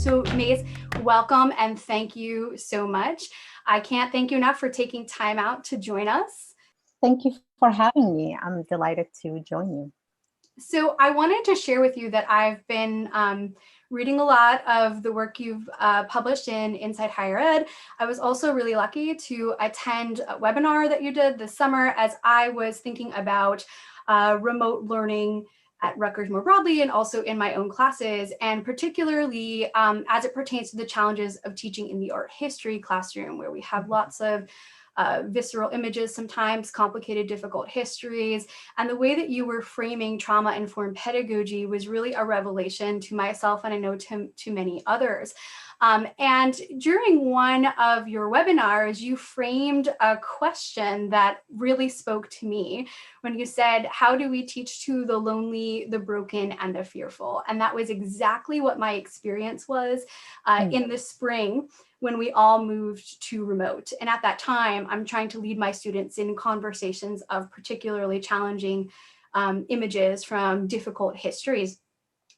So Maze, welcome and thank you so much. I can't thank you enough for taking time out to join us. Thank you for having me. I'm delighted to join you. So I wanted to share with you that I've been reading a lot of the work you've published in Inside Higher Ed. I was also really lucky to attend a webinar that you did this summer as I was thinking about remote learning at Rutgers more broadly and also in my own classes, and particularly as it pertains to the challenges of teaching in the art history classroom, where we have lots of visceral images, sometimes complicated, difficult histories. And the way that you were framing trauma-informed pedagogy was really a revelation to myself, and I know to many others. And during one of your webinars, you framed a question that really spoke to me when you said, how do we teach to the lonely, the broken, and the fearful? And that was exactly what my experience was in the spring when we all moved to remote. And at that time, I'm trying to lead my students in conversations of particularly challenging images from difficult histories.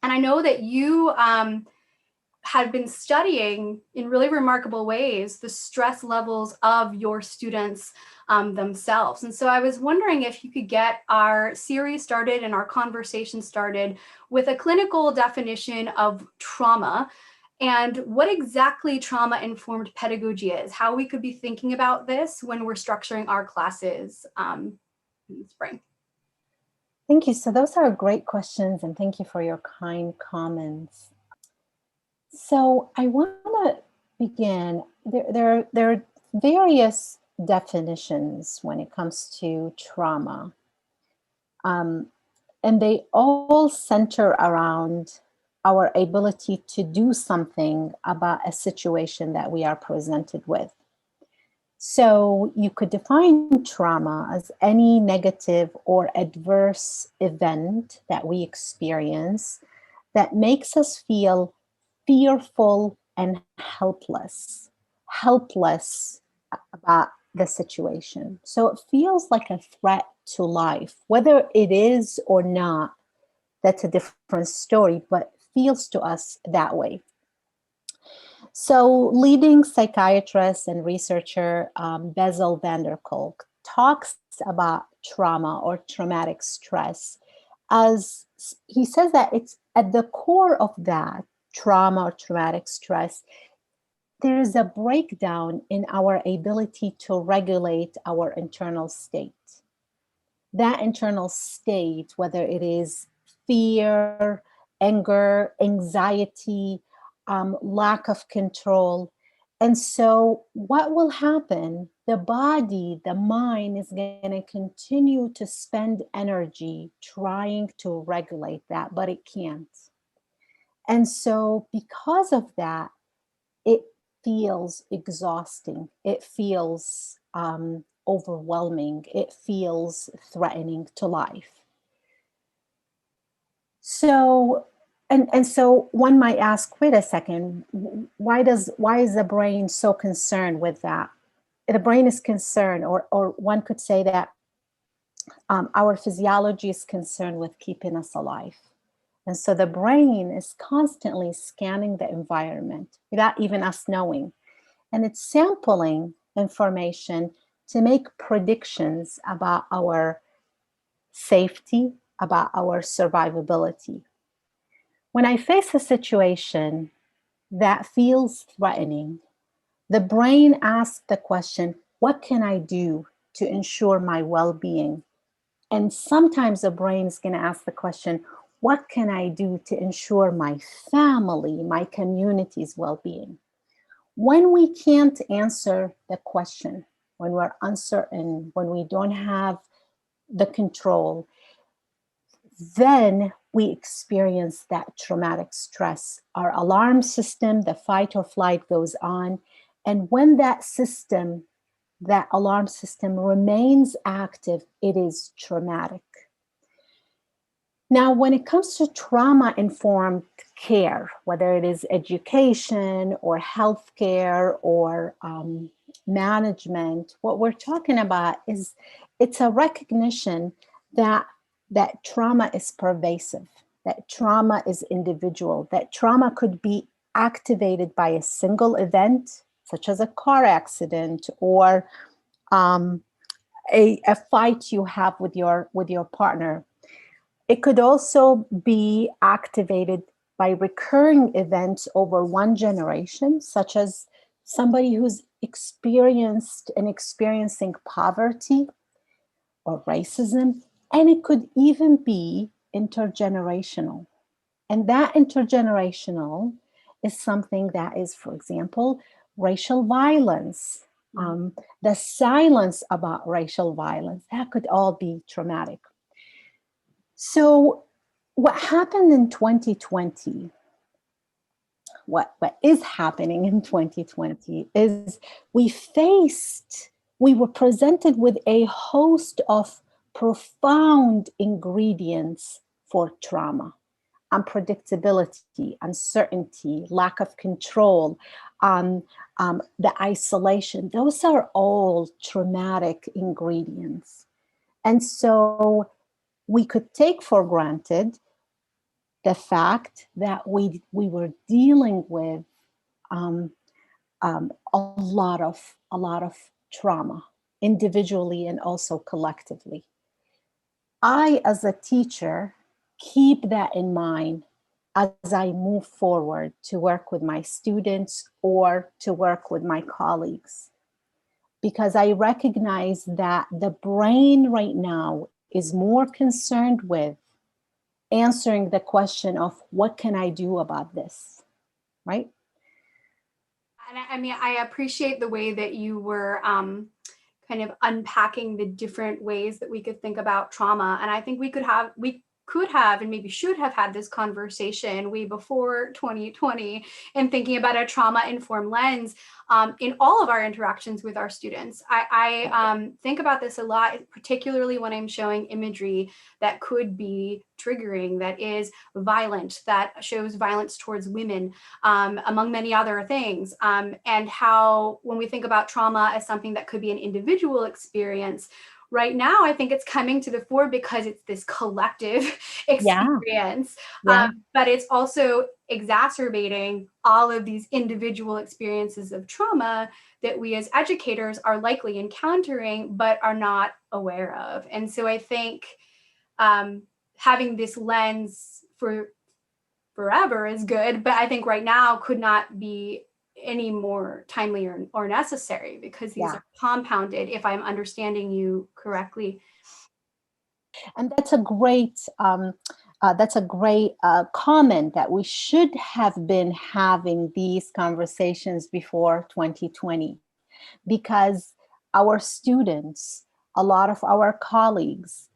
And I know that you had been studying in really remarkable ways the stress levels of your students themselves. And so I was wondering if you could get our series started and our conversation started with a clinical definition of trauma and what exactly trauma-informed pedagogy is, how we could be thinking about this when we're structuring our classes in the spring. Thank you. So those are great questions, and thank you for your kind comments. So I want to begin, there are various definitions when it comes to trauma, and they all center around our ability to do something about a situation that we are presented with. So you could define trauma as any negative or adverse event that we experience that makes us feel fearful and helpless about the situation. So it feels like a threat to life, whether it is or not, that's a different story, but feels to us that way. So leading psychiatrist and researcher Bessel Kolk talks about trauma or traumatic stress as he says that it's at the core of that trauma or traumatic stress, there is a breakdown in our ability to regulate our internal state. That internal state, whether it is fear, anger, anxiety, lack of control. And so what will happen? The body, the mind is going to continue to spend energy trying to regulate that, but it can't. And so because of that, it feels exhausting. It feels overwhelming. It feels threatening to life. So, and so one might ask, wait a second, why is the brain so concerned with that? The brain is concerned, or one could say that our physiology is concerned with keeping us alive. And so the brain is constantly scanning the environment without even us knowing. And it's sampling information to make predictions about our safety, about our survivability. When I face a situation that feels threatening, the brain asks the question, what can I do to ensure my well-being? And sometimes the brain is going to ask the question, what can I do to ensure my family, my community's well-being? When we can't answer the question, when we're uncertain, when we don't have the control, then we experience that traumatic stress. Our alarm system, the fight or flight goes on. And when that system, that alarm system remains active, it is traumatic. Now, when it comes to trauma-informed care, whether it is education or healthcare or management, what we're talking about is it's a recognition that trauma is pervasive, that trauma is individual, that trauma could be activated by a single event, such as a car accident or a fight you have with your partner. It could also be activated by recurring events over one generation, such as somebody who's experienced and experiencing poverty or racism. And it could even be intergenerational. And that intergenerational is something that is, for example, racial violence, the silence about racial violence. That could all be traumatic. So what happened in 2020, what is happening in 2020 is we were presented with a host of profound ingredients for trauma: unpredictability, uncertainty, lack of control, the isolation. Those are all traumatic ingredients. And so we could take for granted the fact that we were dealing with a lot of trauma, individually and also collectively. I, as a teacher, keep that in mind as I move forward to work with my students or to work with my colleagues, because I recognize that the brain right now is more concerned with answering the question of what can I do about this, right? And I mean, I appreciate the way that you were kind of unpacking the different ways that we could think about trauma. And I think we could have and maybe should have had this conversation way before 2020 and thinking about a trauma-informed lens in all of our interactions with our students. I think about this a lot, particularly when I'm showing imagery that could be triggering, that is violent, that shows violence towards women, among many other things. And how, when we think about trauma as something that could be an individual experience, right now, I think it's coming to the fore because it's this collective experience, but it's also exacerbating all of these individual experiences of trauma that we as educators are likely encountering, but are not aware of. And so I think having this lens for forever is good, but I think right now could not be any more timely or necessary, because these are compounded, if I'm understanding you correctly. And that's a great comment, that we should have been having these conversations before 2020, because our students, a lot of our colleagues,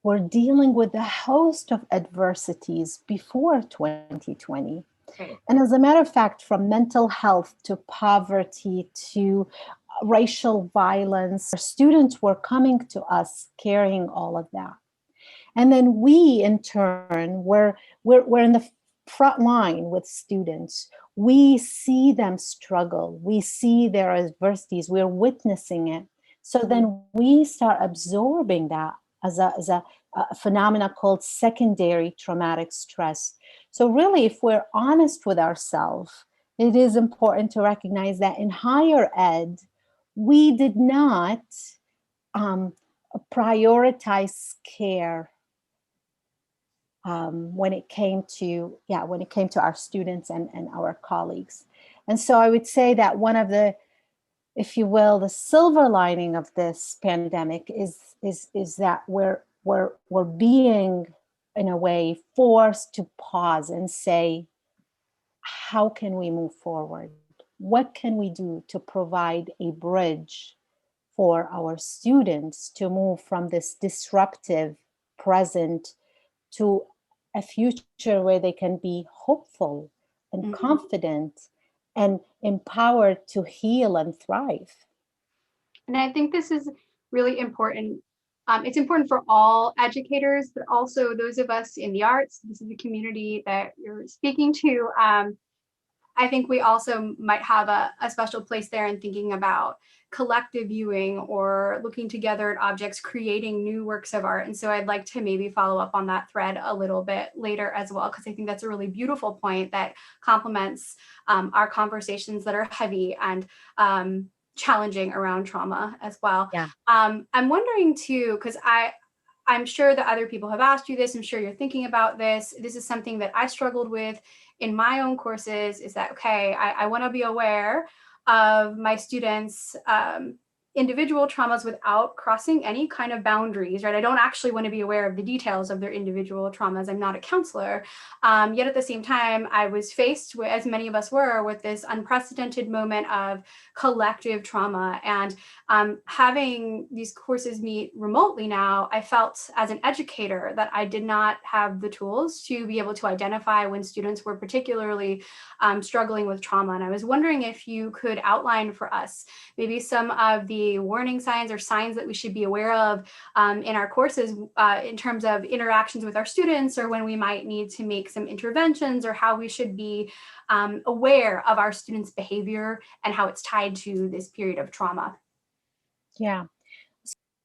were dealing with a host of adversities before 2020. Right. And as a matter of fact, from mental health to poverty to racial violence, our students were coming to us carrying all of that. And then we, in turn, we're in the front line with students. We see them struggle. We see their adversities. We're witnessing it. So then we start absorbing that as a phenomena called secondary traumatic stress. So really, if we're honest with ourselves, it is important to recognize that in higher ed, we did not prioritize care when it came to our students and our colleagues. And so I would say that one of the, if you will, the silver lining of this pandemic is that we're being, in a way, forced to pause and say, how can we move forward? What can we do to provide a bridge for our students to move from this disruptive present to a future where they can be hopeful and confident and empowered to heal and thrive? And I think this is really important. It's important for all educators, but also those of us in the arts. This is the community that you're speaking to. I think we also might have a special place there in thinking about collective viewing or looking together at objects, creating new works of art. And so I'd like to maybe follow up on that thread a little bit later as well, because I think that's a really beautiful point that complements our conversations that are heavy and challenging around trauma as well. Yeah. I'm wondering too, because I'm sure that other people have asked you this. I'm sure you're thinking about this. This is something that I struggled with in my own courses, is that, okay, I want to be aware of my students' individual traumas without crossing any kind of boundaries, right? I don't actually want to be aware of the details of their individual traumas. I'm not a counselor. Yet at the same time, I was faced with, as many of us were, with this unprecedented moment of collective trauma. And having these courses meet remotely now, I felt as an educator that I did not have the tools to be able to identify when students were particularly struggling with trauma. And I was wondering if you could outline for us maybe some of the warning signs or signs that we should be aware of in our courses in terms of interactions with our students, or when we might need to make some interventions, or how we should be aware of our students' behavior and how it's tied to this period of trauma. Yeah.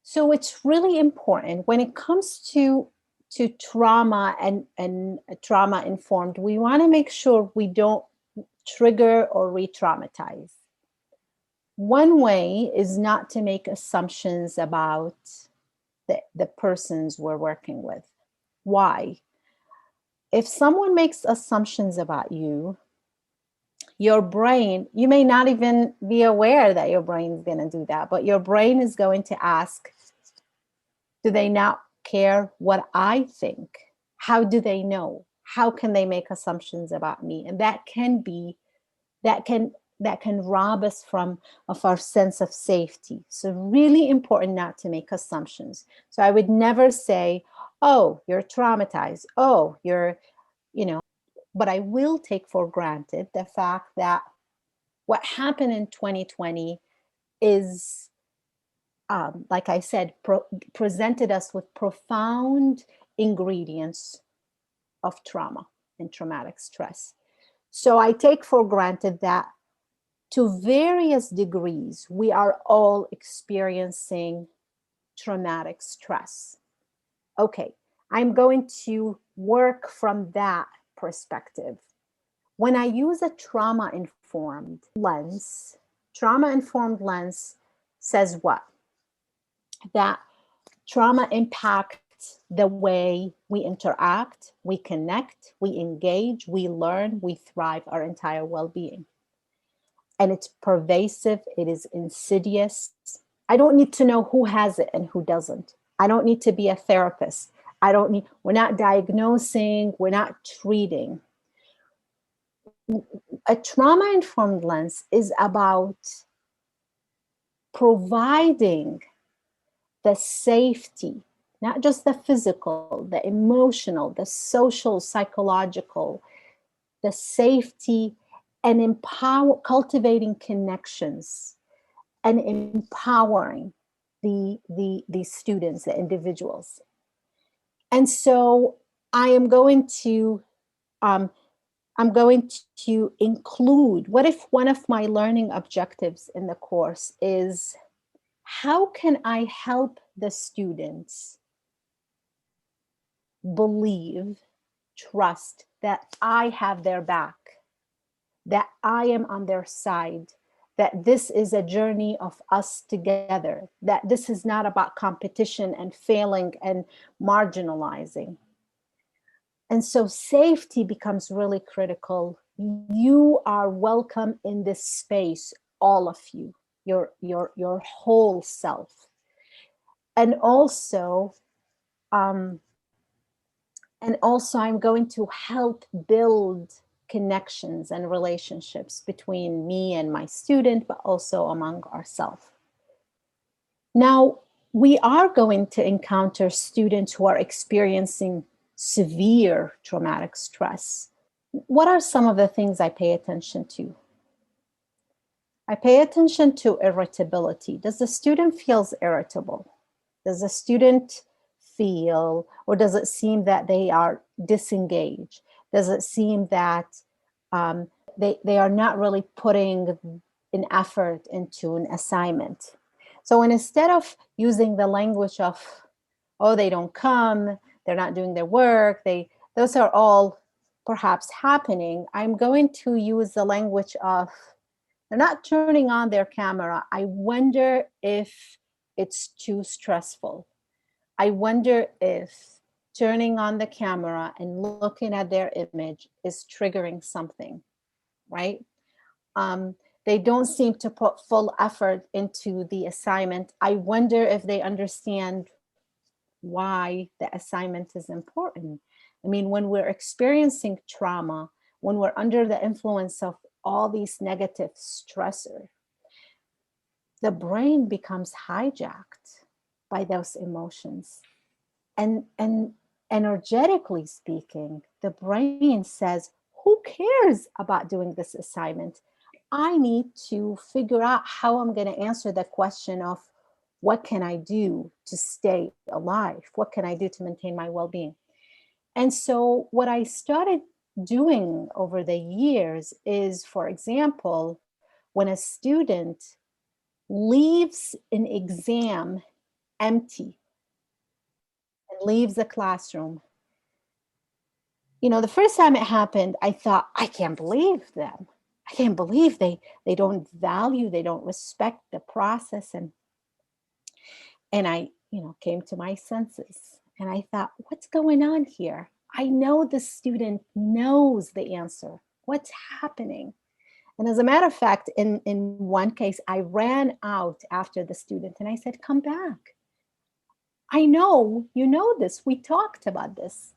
So it's really important when it comes to trauma and trauma informed, we want to make sure we don't trigger or re-traumatize. One way is not to make assumptions about the persons we're working with. Why? If someone makes assumptions about you, your brain, you may not even be aware that your brain is going to do that, but your brain is going to ask, do they not care what I think? How do they know? How can they make assumptions about me? And that can rob us of our sense of safety. So really important not to make assumptions. So I would never say, oh, you're traumatized. Oh, but I will take for granted the fact that what happened in 2020 is, like I said, presented us with profound ingredients of trauma and traumatic stress. So I take for granted that to various degrees, we are all experiencing traumatic stress. Okay, I'm going to work from that perspective. When I use a trauma-informed lens says what? That trauma impacts the way we interact, we connect, we engage, we learn, we thrive, our entire well-being. And it's pervasive, it is insidious. I don't need to know who has it and who doesn't. I don't need to be a therapist. We're not diagnosing, we're not treating. A trauma-informed lens is about providing the safety, not just the physical, the emotional, the social, psychological, the safety, and cultivating connections and empowering the students, the individuals. And so I'm going to include, what if one of my learning objectives in the course is, how can I help the students believe, trust that I have their back, that I am on their side, that this is a journey of us together, that this is not about competition and failing and marginalizing. And so safety becomes really critical. You are welcome in this space, all of you, your whole self. And also I'm going to help build connections and relationships between me and my student, but also among ourselves. Now, we are going to encounter students who are experiencing severe traumatic stress. What are some of the things I pay attention to? I pay attention to irritability. Does the student feel irritable? Does the student feel, or does it seem that they are disengaged? Does it seem that they are not really putting an effort into an assignment. So instead of using the language of, oh, they don't come, they're not doing their work, those are all perhaps happening, I'm going to use the language of, they're not turning on their camera. I wonder if it's too stressful. I wonder if turning on the camera and looking at their image is triggering something, right? They don't seem to put full effort into the assignment. I wonder if they understand why the assignment is important. I mean, when we're experiencing trauma, when we're under the influence of all these negative stressors, the brain becomes hijacked by those emotions. And energetically speaking, the brain says, who cares about doing this assignment? I need to figure out how I'm going to answer the question of what can I do to stay alive? What can I do to maintain my well-being? And so what I started doing over the years is, for example, when a student leaves an exam empty and leaves the classroom, you know, the first time it happened, I thought, I can't believe them. I can't believe they don't value, they don't respect the process. And I, you know, came to my senses and I thought, what's going on here? I know the student knows the answer. What's happening? And as a matter of fact, in one case, I ran out after the student and I said, come back. I know you know this. We talked about this.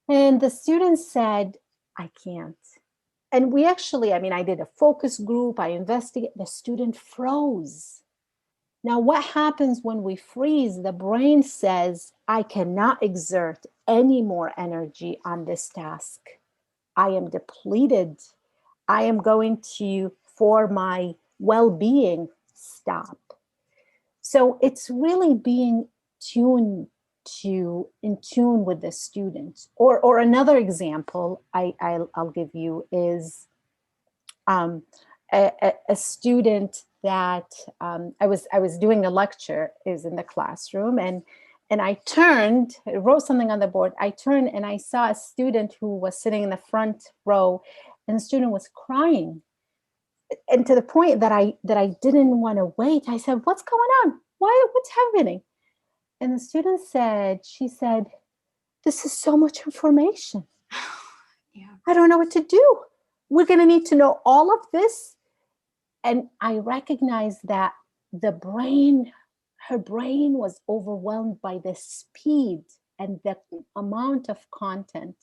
And the student said, I can't. And we actually, I mean, I did a focus group, I investigated, the student froze. Now, what happens when we freeze? The brain says, I cannot exert any more energy on this task. I am depleted. I am going to, for my well-being, stop. So it's really being in tune with the student. Or another example I'll give you is a student that I was doing a lecture, is in the classroom, and I turned, I wrote something on the board. I turned and I saw a student who was sitting in the front row, and the student was crying, and to the point that I didn't want to wait. I said, "What's going on? What's happening?" And the student said, she said, "This is so much information. Yeah. I don't know what to do. We're going to need to know all of this." And I recognized that her brain was overwhelmed by the speed and the amount of content,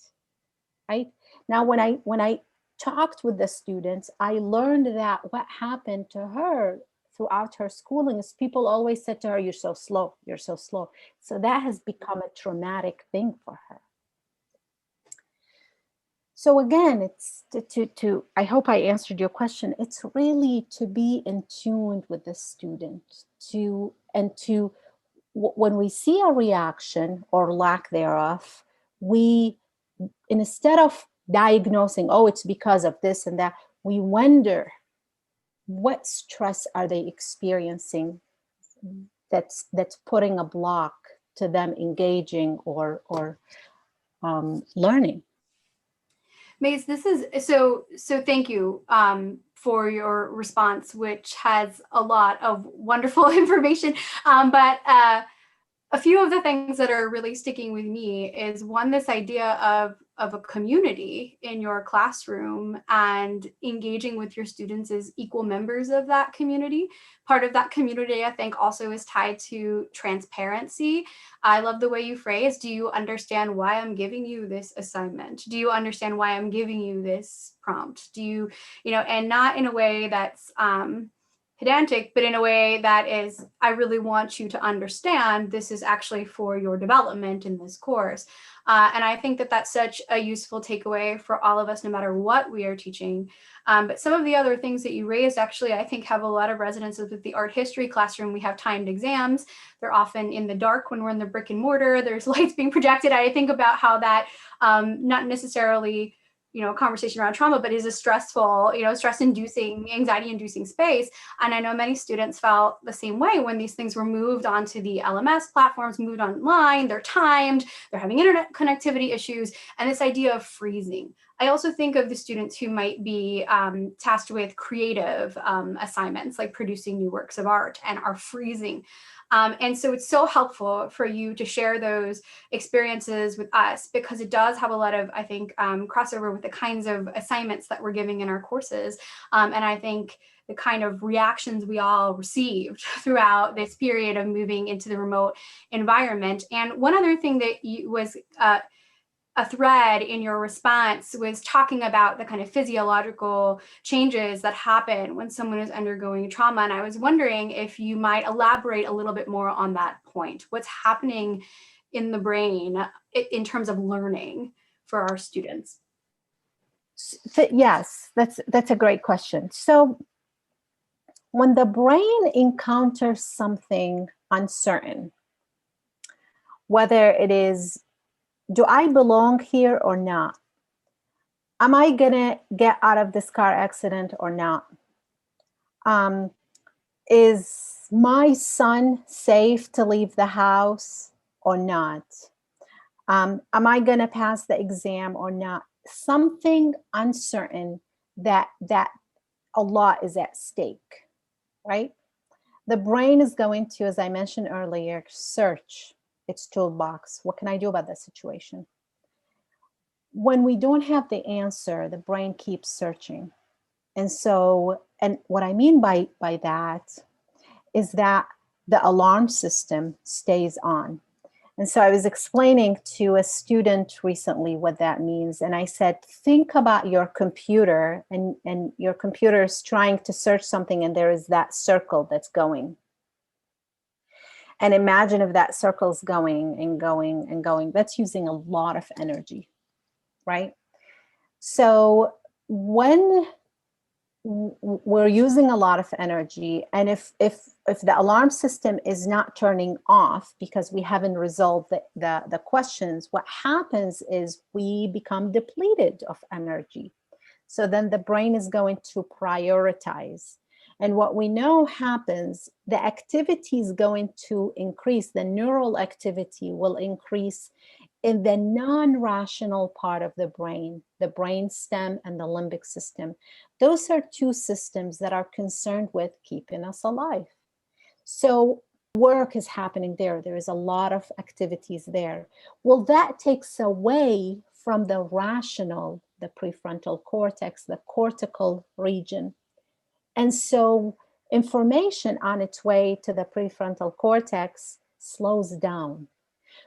right? Now, when I talked with the students, I learned that what happened to her throughout her schooling is people always said to her, "You're so slow, you're so slow." So that has become a traumatic thing for her. So again, it's to I hope I answered your question. It's really to be in tune with the student, when we see a reaction or lack thereof, we, instead of diagnosing, oh, it's because of this and that, we wonder, what stress are they experiencing that's putting a block to them engaging or learning. Maze, this is so thank you for your response, which has a lot of wonderful information. But a few of the things that are really sticking with me is, one, this idea of a community in your classroom and engaging with your students as equal members of that community. Part of that community, I think, also is tied to transparency. I love the way you phrase, do you understand why I'm giving you this assignment? Do you understand why I'm giving you this prompt? Do you, and not in a way that's pedantic, but in a way that is, I really want you to understand this is actually for your development in this course. And I think that that's such a useful takeaway for all of us, no matter what we are teaching. But some of the other things that you raised, actually, I think have a lot of resonance with the art history classroom. We have timed exams. They're often in the dark when we're in the brick and mortar. There's lights being projected. I think about how that not necessarily conversation around trauma, but is a stressful, stress-inducing, anxiety-inducing space. And I know many students felt the same way when these things were moved onto the LMS platforms, moved online, they're timed, they're having internet connectivity issues, and this idea of freezing. I also think of the students who might be tasked with creative assignments, like producing new works of art, and are freezing. And so it's so helpful for you to share those experiences with us, because it does have a lot of, I think, crossover with the kinds of assignments that we're giving in our courses. And I think the kind of reactions we all received throughout this period of moving into the remote environment. And one other thing that was a thread in your response was talking about the kind of physiological changes that happen when someone is undergoing trauma. And I was wondering if you might elaborate a little bit more on that point. What's happening in the brain in terms of learning for our students? Yes, that's a great question. So when the brain encounters something uncertain, whether it is, do I belong here or not? Am I gonna get out of this car accident or not? Is my son safe to leave the house or not? Am I gonna pass the exam or not? Something uncertain that a lot is at stake, right? The brain is going to, as I mentioned earlier, search its toolbox. What can I do about that situation? When we don't have the answer, the brain keeps searching. And so, and what I mean by that is that the alarm system stays on. And so I was explaining to a student recently what that means. And I said, think about your computer, and your computer is trying to search something, and there is that circle that's going. And imagine if that circle's going and going and going. That's using a lot of energy, right? So when we're using a lot of energy, and if the alarm system is not turning off because we haven't resolved the questions, what happens is we become depleted of energy. So then the brain is going to prioritize. And what we know happens, the activity is going to increase, the neural activity will increase in the non-rational part of the brain stem and the limbic system. Those are two systems that are concerned with keeping us alive. So work is happening there. There is a lot of activities there. Well, that takes away from the rational, the prefrontal cortex, the cortical region. And so information on its way to the prefrontal cortex slows down.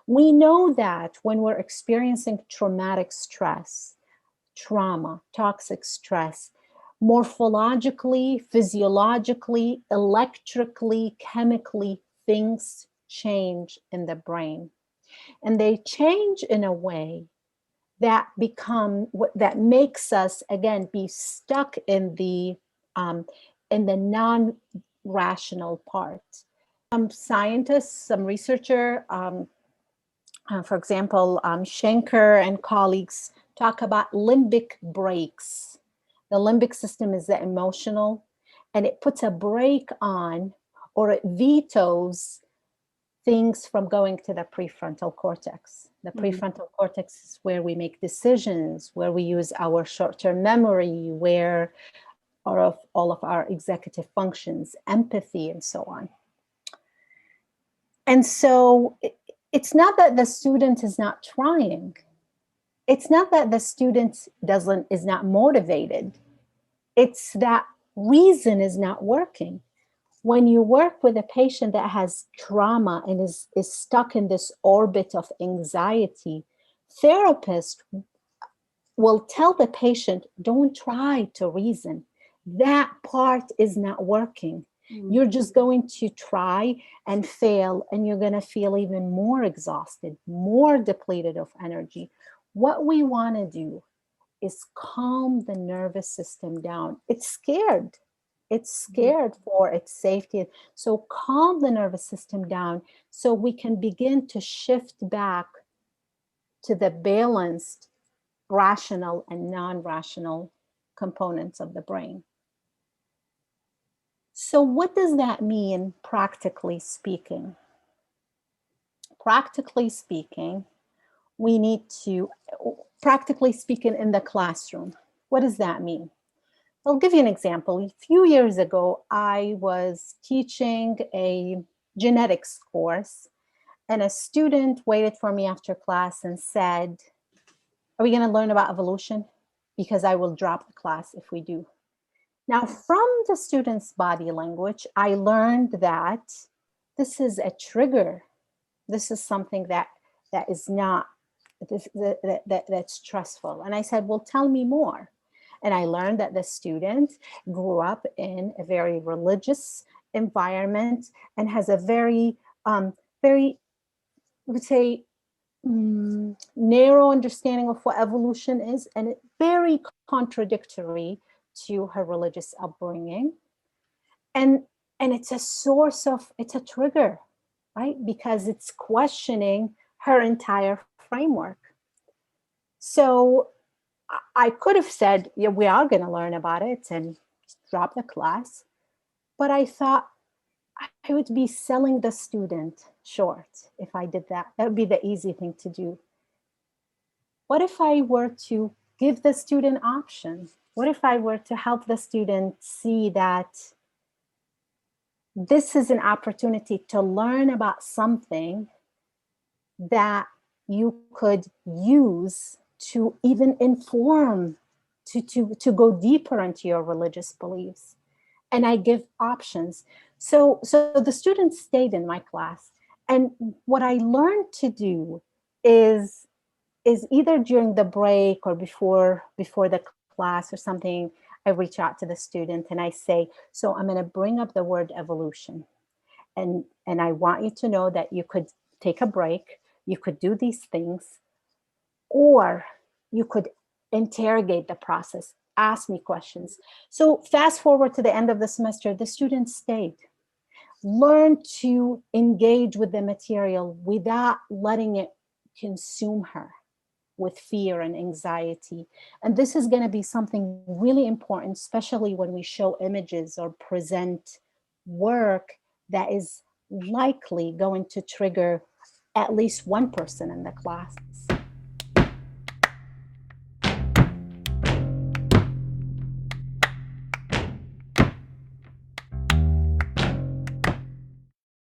We know that when we're experiencing traumatic stress, trauma, toxic stress, morphologically, physiologically, electrically, chemically, things change in the brain. And they change in a way that makes us, again, be stuck in the non-rational part. Some scientists, some researcher, for example, Schenker and colleagues talk about limbic brakes. The limbic system is the emotional, and it puts a brake on, or it vetoes things from going to the prefrontal cortex. The prefrontal cortex is where we make decisions, where we use our short-term memory, where all of our executive functions, empathy, and so on. And so it's not that the student is not trying. It's not that the student is not motivated. It's that reason is not working. When you work with a patient that has trauma and is stuck in this orbit of anxiety, therapists will tell the patient, don't try to reason. That part is not working. You're just going to try and fail, and you're going to feel even more exhausted, more depleted of energy. What we want to do is calm the nervous system down. It's scared. It's scared for its safety. So calm the nervous system down so we can begin to shift back to the balanced rational and non-rational components of the brain. So what does that mean, practically speaking? Practically speaking, we need to, practically speaking in the classroom, what does that mean? I'll give you an example. A few years ago, I was teaching a genetics course, and a student waited for me after class and said, "Are we going to learn about evolution? Because I will drop the class if we do." Now, from the student's body language, I learned that this is a trigger. This is something that is not, that's stressful. And I said, "Well, tell me more." And I learned that the student grew up in a very religious environment and has a very, very, I would say, narrow understanding of what evolution is, and it's very contradictory to her religious upbringing. And it's a source of, it's a trigger, right? Because it's questioning her entire framework. So I could have said, "Yeah, we are going to learn about it," and drop the class. But I thought I would be selling the student short if I did that. That would be the easy thing to do. What if I were to give the student options? What if I were to help the student see that this is an opportunity to learn about something that you could use to even inform, to go deeper into your religious beliefs? And I give options. So the students stayed in my class. And what I learned to do is either during the break or before the class or something, I reach out to the student and I say, "So I'm going to bring up the word evolution. And I want you to know that you could take a break, you could do these things, or you could interrogate the process, ask me questions." So fast forward to the end of the semester, the students stayed. Learn to engage with the material without letting it consume her with fear and anxiety. And this is going to be something really important, especially when we show images or present work that is likely going to trigger at least one person in the class.